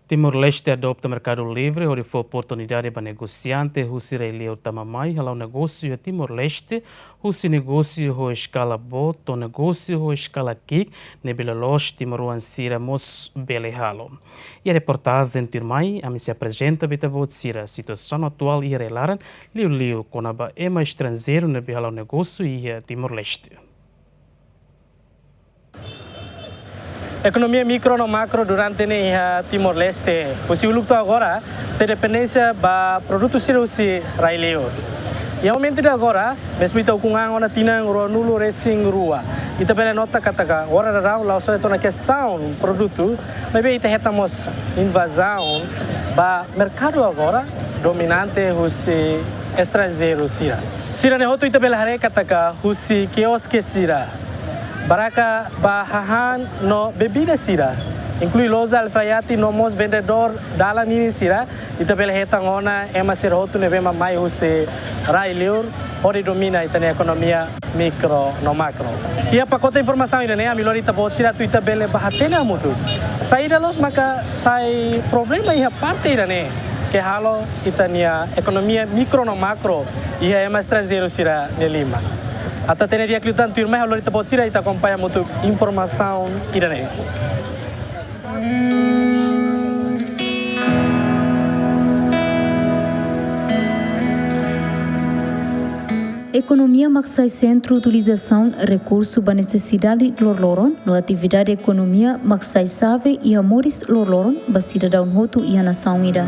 Timor-Leste adopta mercado livre, onde foi oportunidade para negociante, Rússia e tamamai, o negócio é Timor-Leste, Rússia negócio a escala boto, negócio a escala kik, nebela los Timor-Leste sira mos bele halo. E a reportagem Turmai, a se apresenta bitavot sira a situação atual e relaran, liu com a ema estrangeiro nebela negócio e Timor-Leste. Economia micro no macro durante Timor-Leste. Possível que agora se dependência da produto sirusi raileo. E aumento de agora, mesmo então com a ona tina nulo racing rua. E também nota kataga agora dará lá só então na questão produto, mas bem estamos invasão ba mercado agora dominante os estrangeiros sira. Sira ne hoto ita belahare kataga husi quiosque sira. Baraka bahahan no bebida sira, inclui los alfaiate nomos vendedor dalam ini sira, ita bela hetang ona ema sira hotu ne vema mai huse raileur, ori domina ita ne economia micro no macro. Ia pacote informação ida ne amilori ita bot sira tu ita bela bahatena mutu. Saída los maka sai problema ia parte ida ne, que halo ita nia economia micro no macro ia ema estrangeiro sira ne lima. Até ter dia clitan turma halor ita bot sira ita acompanha muito informação irane. Economia maksai centro utilização recurso para necessidade lorloron no atividade economia maksai save e amores lorloron ba cidadão hotu e a nação ira.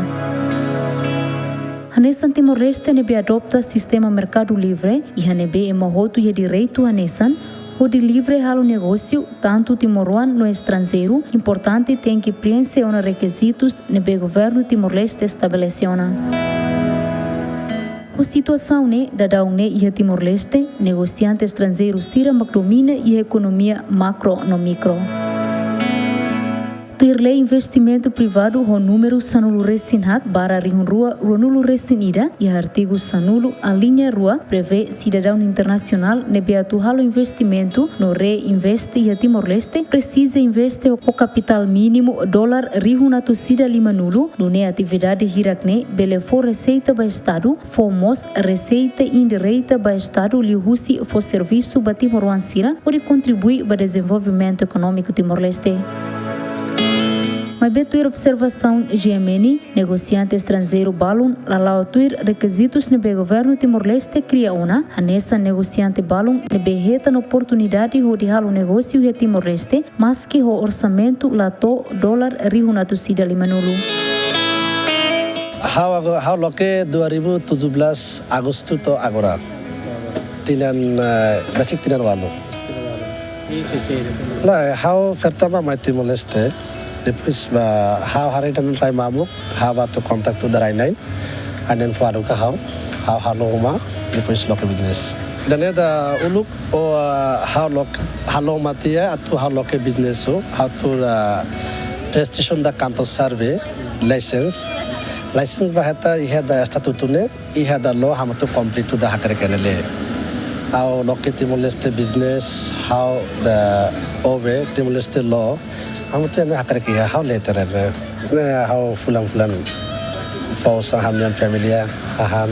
Hanesan Timor-Leste nebe adopta sistema mercado livre e hanebe ema hotu e direito hanesan onde livre halo negócio tanto timoruan no estrangeiro importante tem que preencher os requisitos nebe governo Timor-Leste estabeleciona. A situação da daune e Timor-Leste negociante estrangeiro sira macromina e economia macro no micro. Terlei investimento privado o número sanulu resinhat bara rihun rua ronulu resinida e artigo sanulu a linha rua prevê cidadão internacional nebe atuhalo investimento no reinveste e Timor-Leste precisa investir o capital mínimo dólar rihun atu sida lima nulu no ne atividade hirakne bele for receita ba estado fomos receita indireita ba estado lihusi for serviço ba Timor-Leste sira pode contribuir para desenvolvimento econômico Timor-Leste. Mas betuir observação GMN, negociante estrangeiro balun, lalau tuir requisitos nebe governo Timor-Leste cria una, anessa negociante balun nebe reta na oportunidade de halo negócio e Timor-Leste, mas que o orçamento lato dólar rihunatu sida limanulu. How loke 2017 Agosto to agora. Tinan basic tinan walo. Lah how pertama mai Timor-Leste. Depois how hari dan rai mabuk how to contact to darai nai and then for how halo ma depois local business dan ada uluk o how halo matia atau how local business so how to registration da kantor survey license bahata iha da statutune iha da law ham to complete to da hakare kenele how local Timor-Leste business how the ove Timor-Leste law हम तो ना हकर किया हाउ लेते रहे ना हाउ फुलां पाउस हमने फैमिलिया हम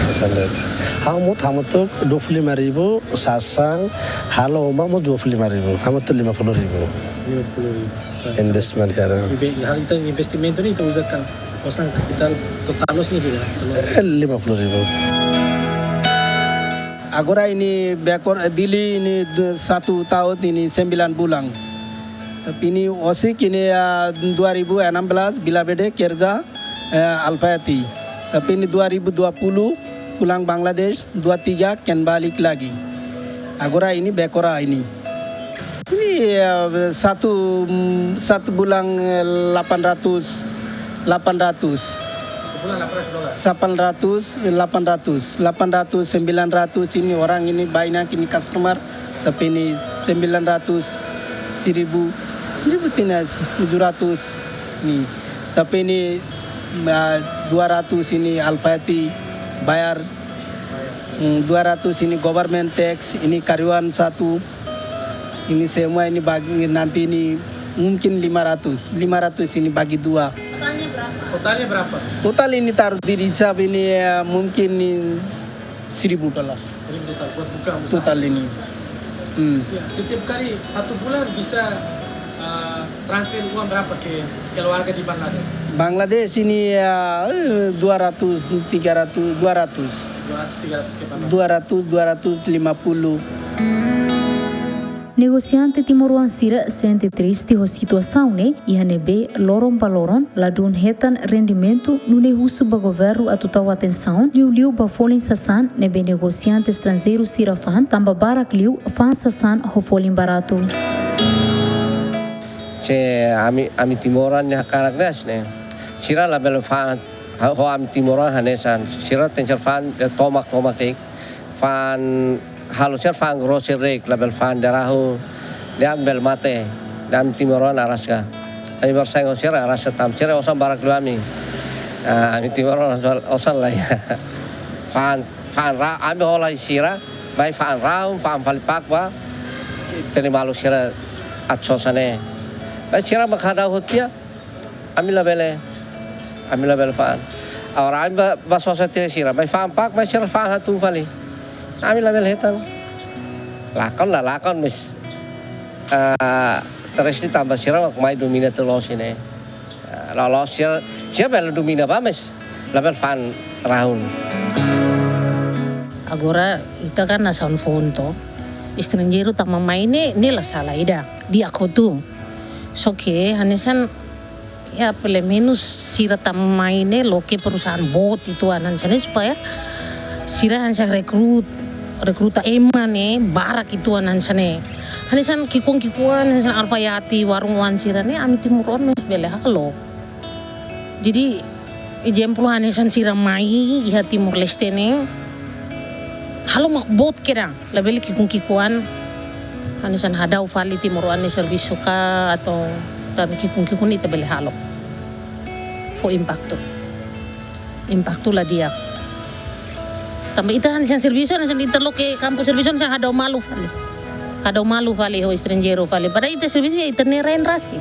ऐसा हम तो 25 ribu sasang halo mak mau 25 ribu हम तो 50 ribu investment ya Itu investimento ni itu usa osang capital totalos ni kira 50 ribu. Agora ini bekor dili ini 1 tahun ini 9 bulan. Tapi ini osik ini 2016 bila bede kerja Alfayati. Tapi ini 2020 pulang Bangladesh 23 kan balik lagi. Agora ini bekora ini. Ini satu bulan 800 900 ini orang ini banyak ini customer tapi ini 900 1000 tinas 700 ini tapi ini 200 ini Alfayati bayar 200 ini government tax ini karyawan satu ini semua ini bagi nanti ini mungkin 500 ini bagi 2. Totalnya berapa? Total ini taruh di reserve ini mungkin $1,000 Ini total buat buka usaha. total ini. Ya, setiap kali 1 bulan bisa transfer uang berapa ke keluarga di Bangladesh? Bangladesh ini 200, 300, 200, 200-300 ke Bangladesh. 250. Negociante Timoruan Sira sente triste com a situação, né? E a nebe loron pa loron, ladun hetan rendimento no nehusu ba governo a total atenção, liu ba folin sasan, nebe negociante estrangeiro Sira fan, tamba barak liu fan sasan ho folin barato. Se ami Timoran ya karaknas ne. Sira label fan ho ami Timoran hanesan. Sira tenser fan tomak ik. Fan halusnya fan grocery label fan darahu diam bel mate dam Timoran araska. Ai bersang sira araska tam sira osan barak lu ami. Ami Timoran osan lah ya. Fan ra ami holai sira bai fan raum fan falpak ba. Teni malu sira atsosane. Baik sira makhada hotia amila bele fan orang baso sa tire sira baik fan pak baik sira fan hatu vali amila bele hetan lakon mis terus ditambah sira mak mai domina telos ini lolos sira bele domina ba mis label fan raun agora ita kan nasa un fonto estrangeiro tama maine nela sala ida dia kotu so que hanesan ya pele menos sira tamaine lo que perusahaan bot itu anan sana supaya sira hansa rekruta emane barak itu anan sana hanesan kikuan hanesan alfayati warung wan sira ne ami Timuron mes bele halo jadi ejemplo hanesan sira mai iha Timur Leste ne halo mak bot kira label kikuan hanesan hadau fali Timuruan ni servisu ka atau tan kikun ita beli halo fo impacto lah dia tambah ita hanesan servisu hanesan interlock ke kampus servisu hanesan hadau malu fali ho estrangeiro fali pada ita servisu ya ita nerain rasi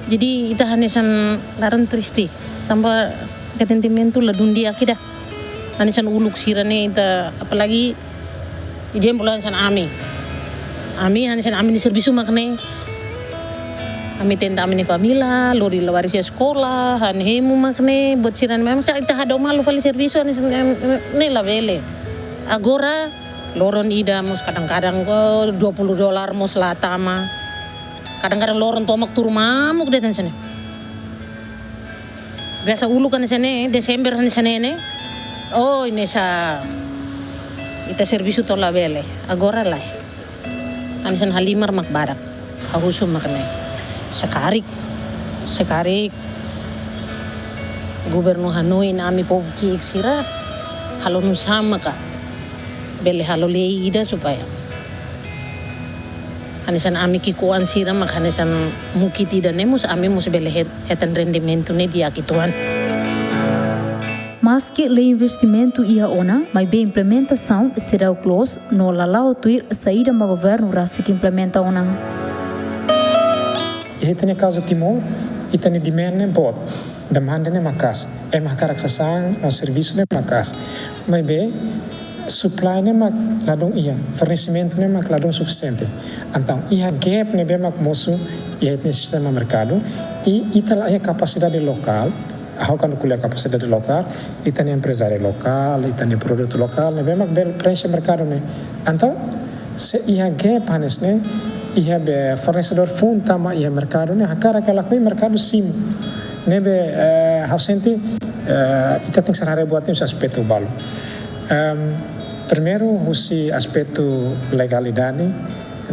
jadi ita hanesan laran triste tambah sentimentu lah dunia kita hanesan uluk sirane ita apalagi ijem bulan san Ami hanesan ami ni servisu makne. Ami tenta ami ni famila, lori lawarisya sekolah, hanhemu makne buat siran memang sa ita hado malu fali servisu hanesan ne la vele. Agora loron ida mus kadang-kadang ko $20 mus latama. Kadang-kadang loron tomak tur mamuk de sana. Biasa ulu kan sana Desember hanesan ne. Oh ini sa ita servisu to la vele. Agora lah. Hanesan halimar makbarak ahusum makne sekarik gubernur Hanoi nami povki sira halo nusama ka bele halo leida supaya hanesan ami kikuan sira mak hanesan mukiti dan nemus ami mus bele hetan rendimento ne dia kituan. Mas que lei investimento ia ona, mas bem implementação será o close no lalau tuir saída do governo rasa que implementa ona. E tem caso Timor, e tem dimene bot, demanda ne makas, makarak sasang no serviço ne makas, mas bem supply ne mak ladong ia, fornecimento ne mak ladong suficiente. Então ia gap ne bem mak mosu ia ne sistema mercado e itala ia capacidade local. How kan kuliah kapasitas lokal, itu ni empresário lokal, itu ni produk lokal, ni memang bel preço mercado ni. Então, se ia gap hanes ni, ia be fornecedor full tama ia mercado ni, hakara kala koi mercado sim. Ni be hausenti, itu tem que ser buat ni aspecto balu. Primeiro, usi aspecto legalidade,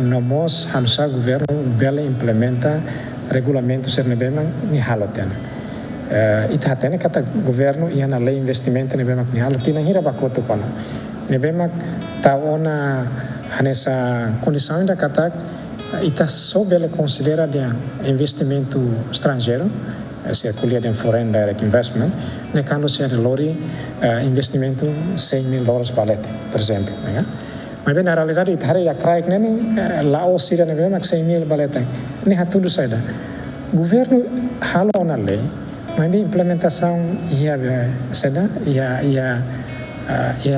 nomos hanusa governo bela implementa regulamento ser ni memang ni halotena. Ita hatene kata governo ia na lei investimento ne bemak ni halo tina hira bakoto kona ne bemak taona hanesa condição da kata ita so bele considera de investimento estrangeiro circulia de foreign direct investment ne quando se lori investimento $100,000 valete per esempio né Mas bem na realidade itare ya craik nene Laos sira nebe mak 6.000 baletang. Ini hatudu saida. Governo halo na lei, mas bem implementação ia saida ia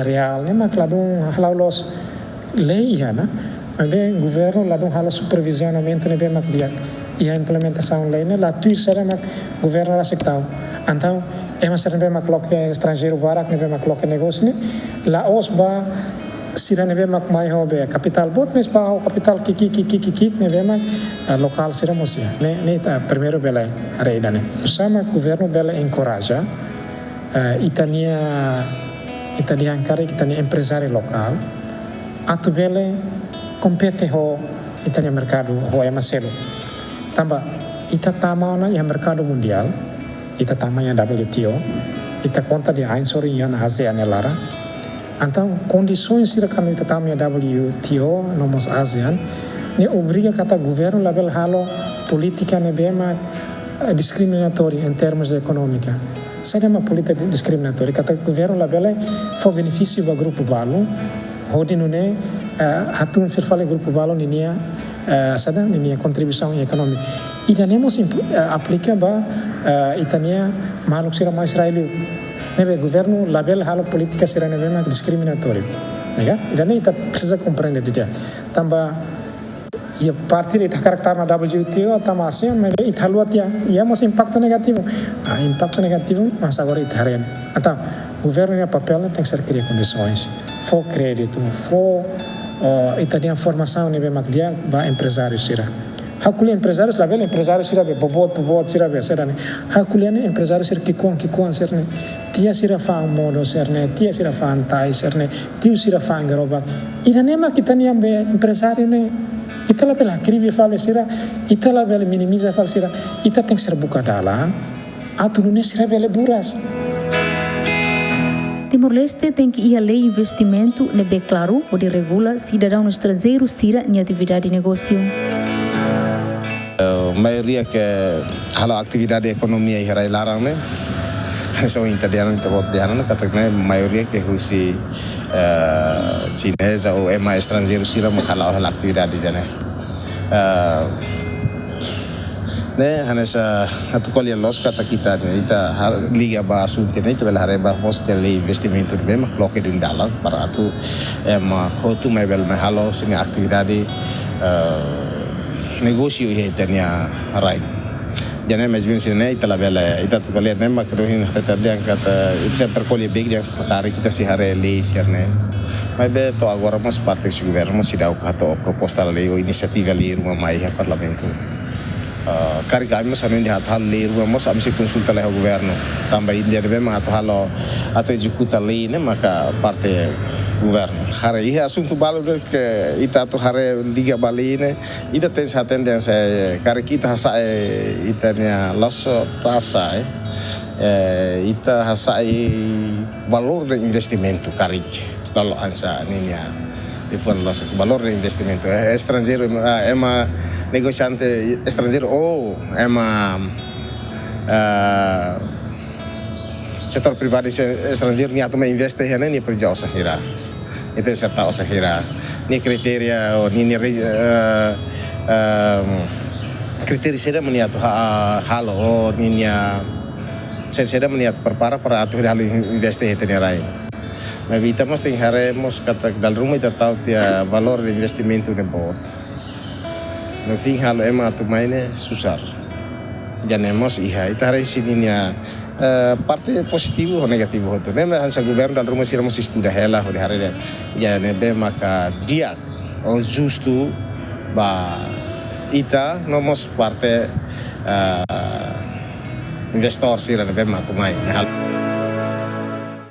real ne mak ladung halau los lei ia na. Mas bem governo ladung halo supervisionamento nebe mak dia. Ia implementação lei ne la tuir sera mak governo rasik tau. Então, mas sera nebe mak loke estrangeiro barak nebe mak loke negócio ne. Laos ba sira nebe mak mai hobe capital bot mes pa capital kiki nebe mak lokal sira mosia ne ta primeiro bela are idane sama governo bela encoraja itania ankara itania empresário lokal atu bele compete ho itania mercado ho emaselo tamba ita tamana ya mercado mundial ita tamanya WTO ita conta de ainsori yan ASEAN lara. Então, condições sira kami tatami WTO nomos ASEAN ne obriga kata governo label halo politika ne bema discriminatória em termos econômica. Seria uma política discriminatória kata governo label for benefício do grupo balo hodino ne hatun firfale grupo balo ninia sada ninia contribuição econômica. Ida nemos aplica ba itania maluk sira mais israeli nebe governo label halo politika sira nebe mak discriminatório, nega? Ida ita precisa compreender dia. Tamba ia partir ita karakter ma WTO tama ASEAN mas ita luat ia mas impacto negativo. Impacto negativo mas agora ita haren. Então governo ia papel tem que ser criar condições, for crédito, for ita dia formação nebe mak dia ba empresário sira. Hakuli empresários label empresários sira be bobot sira be serane. Hakuli ne empresários sira kikuan serne. Tia sira fa modo serne, tia sira fa antai serne, tia sira fa ngaroba. Ira nema kita ni ambe empresário ne. Ita label akrivi fale sira, ita label minimiza fale sira. Ita tem ser buka dala. Atu ne sira bele buras. Timor-Leste tem que ir além investimento nebe claro ou de regula cidadão estrangeiro sira em atividade de negócio. Maioria que halo atividade ekonomi ai harai larang ne so italiano te bot diana kata ne maioria que husi chinesa ou estrangeiro sira makhala hal atividade dane ne hanesa atu kolia los kata kita ne ita liga ba asunte ne tabel hare ba hostel investimento de mak loke dun dalam para atu hotu mebel mahalo sini atividade negócio ia tenia rai. Jadi macam ni ita la bela ita tu kalau ni mak rohin kata dia kata itu perkolih big dia tarik kita si hari lei siarne. Mas be to agora mas parte do governo mas ida kata proposta lei ou iniciativa lei rumah mai ha parlamento. Kari kami mas anu dia hal lei rumah mas amsi konsulta lei governo. Tambah India de memang atau executa lei ne maka parte governo. Hari ini asunto balu ke ita tu hari liga Bali ne ita tem tendência kari kita hasa ita nia loso tasa ita hasa valor de investimento kari lalu ansa ninia ifan loso valor de investimento estrangeiro ema negociante estrangeiro setor pribadi estrangeiro ni atau investe hene ni perjauh sahira itu serta sahira ni kriteria ni kriteria seda meniat halo ni seda meniat perpara para atu hal investe hete ni rai mas kita mesti haremos kata dal rumah kita tahu dia valor de investimento ne bot no fin halo ema tu maine susar janemos iha ita hari sininya parte positivo ou negativo hotu nema hansa governo dan rumah siramos estuda hela ho hari dia ya nebe maka dia o justo ba ita nomos parte investor sira nebe matumai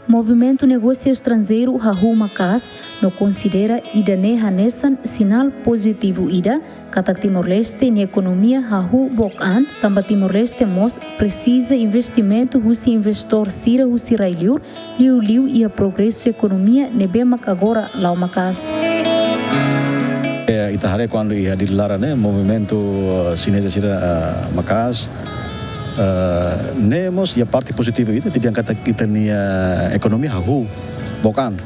Movimento Negócio Estrangeiro Hahu Makas não considera idane hanesan sinal positivo ida kata Timor-Leste na economia Hahu Bokan tambah Timor-Leste mos precisa investimento husi investor sira husi railiur liu ia progresso economia nebemak agora lau Makas. Ita hari quando ia dilara né movimento chinesa sira Makas nemos ya parte positiva itu tidak kata kita ni ekonomi hahu bukan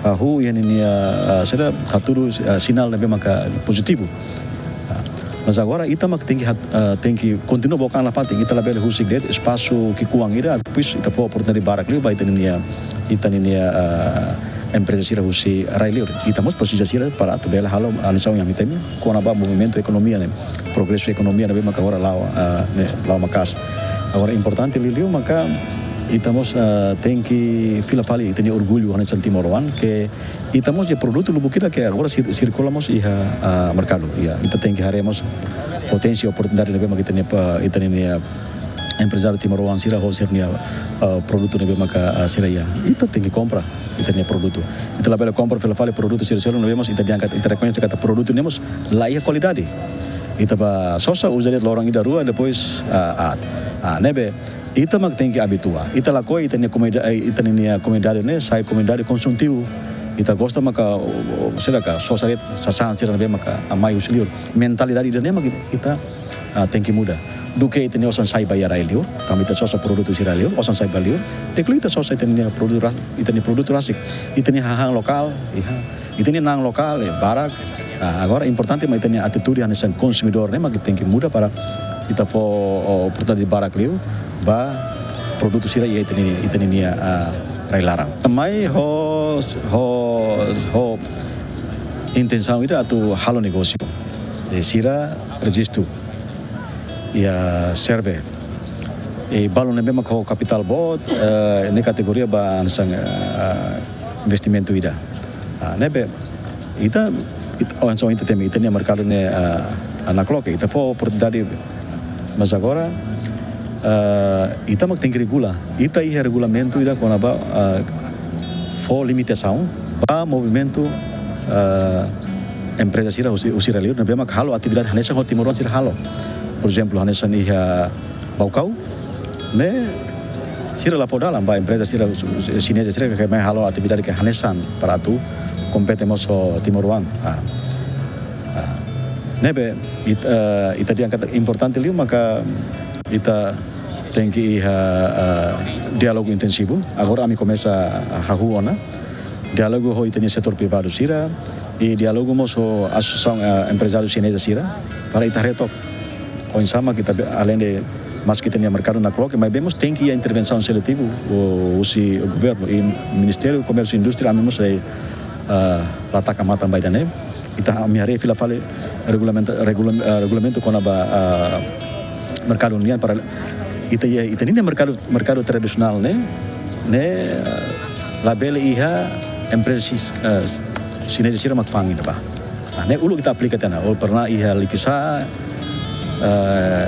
hu yang ini será haturu sinal nebe maka positivo. Mas agora ita mak tem que continua bocan la fati ita label husik det espaço que kuang ida depois ita for oportunidade barak liu ba ita ni empresa sira husi railio ita mos precisa sira para tabela halo anisau yang item com aba movimento economia né progresso economia nebe maka agora lá makas agora importante liu maka itamos tem que fila fali tem orgulho anis Timor-Leste que itamos de produto lubu kita que agora circulamos iha mercado ya ita tem que haremos potensi oportunidade nebe maka ita ni empresário Timor-Leste sira ho sirnia produto nebe maka sira ya ita tem que compra ita ni produto ita labela compra fila fali produto sira nebe mas ita diangkat ita reconhece kata produto nemos lá iha qualidade ita ba sosa usa de lorong ida rua depois nebe ita mak tem que habitua ita lakoi ita ni comunidade né sai comunidade consultivo ita gosta maka será que sociedade sasan sira nebe maka amai usliur mentalidade ida né maka ita tem que muda do que ita ni osan sai bayar railio kami ita sosa produto sira railio osan sai bayar deklo ita sosa ita ni produto rasik ita ni hahang lokal ita ni nang lokal barak agora importante mas ita ni atitude anesan consumidor né maka tem que muda para ita for oportunidade barak liu ba produto sira ia ita ni railarang mai ho intenção ida atu halo negócio sira registro ia serve balon nebe mak ho capital bot ne kategoria ba ansang investimento ida nebe ita ansong ita tem ita ni mercado ne anakloke ita for oportunidade mas agora ita mak tem que regula ita ia regulamento ida com aba for limitação ba movimento empresa sira usira liur nabe mak halo atividade hanesa ho Timor-Leste sira halo por exemplo hanesa ia baukau ne sira la podalam ba empresa sira sinesa sira que mai halo atividade que hanesan para tu competemos Timor-Leste nebe ita diangkat importante liu maka ita tem que diálogo intensivo agora ami começa a huona diálogo ho ita ni setor privado sira e diálogo moso associação empresários chineses sira para ita retok ou sama kita além de mas kita ni mercado na cloque mas vemos tem que a intervenção seletiva o governo e Ministério do Comércio e Indústria ami mos lataka mata baidane ita amihare fila fale regulamento com aba mercado unian para ita ni mercado tradisional né label iha empresa chinesa sira mak fangi ba né ulu kita aplica tana ou pernah iha likisa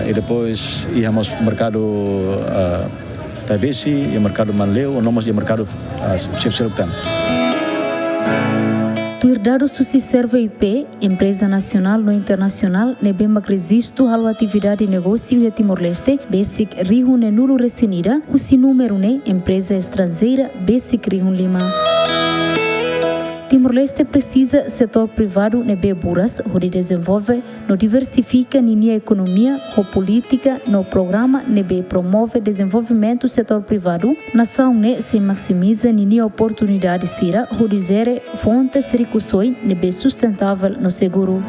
e depois iha mas mercado TBC e mercado Manleu ou nomos e mercado Chef-Seruptan. Dados Susi Serve IP, empresa nacional no internacional, nebema resisto halo atividade de negócio de Timor-Leste, basic Rihun Nulo Resenida, o número ne empresa estrangeira basic Rihun Lima. Timor-Leste precisa setor privado nebe buras, onde desenvolve, no diversifica a economia, o política, no programa nebe promove desenvolvimento setor privado, nação ne se maximiza a oportunidade sira, onde zere fontes recursos nebe sustentável no seguro.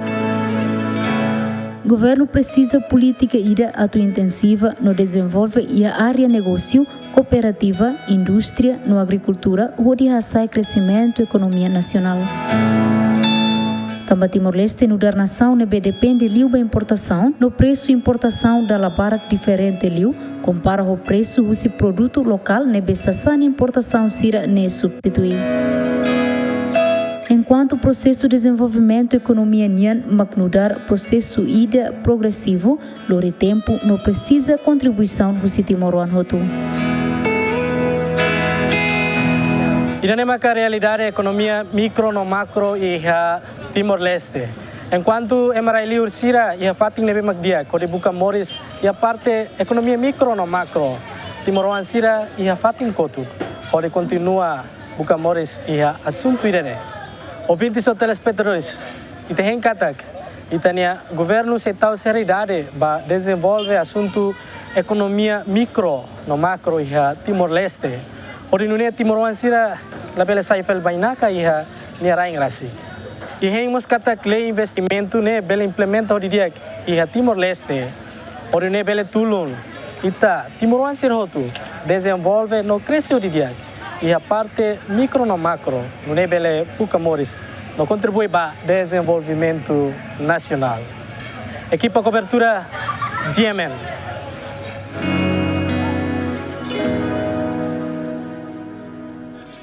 Governo precisa política ida atu-intensiva no desenvolve e a área negócio, cooperativa, indústria, no agricultura, onde sai crescimento economia nacional. Também Timor-Leste no dar nação nebe depende liu da importação, no preço importação da labarak diferente liu, compara o preço do produto local nebe sassana importação sira ne substituir. Enquanto o processo de desenvolvimento economia nian magnudar processo ida progressivo, lore tempo não precisa contribuição do Timor-Leste hotu. Ida maka realidade economia micro no macro iha Timor-Leste. Enquanto emarai liur sira iha fating nebe magdia kode buka moris iha parte economia micro no macro. Timor-Leste sira iha fating kotu. Kode continua buka moris iha assunto idane. Ouvintes ou telespectadores, ita henkatak, itania governo setau seriedade ba desenvolve assunto economia micro no macro iha Timor-Leste. Orinunia Timor Sira la bela saifel bainaka iha ni raing rasi. Iheng mos kata clay investimento ne bela implementa odi dia iha Timor Leste. Orine bela tulun ita Timor Sira hotu desenvolve no cresce odi dia. Iha parte micro no macro, no ne bela puka moris, no contribui ba desenvolvimento nacional. Equipa cobertura GMN.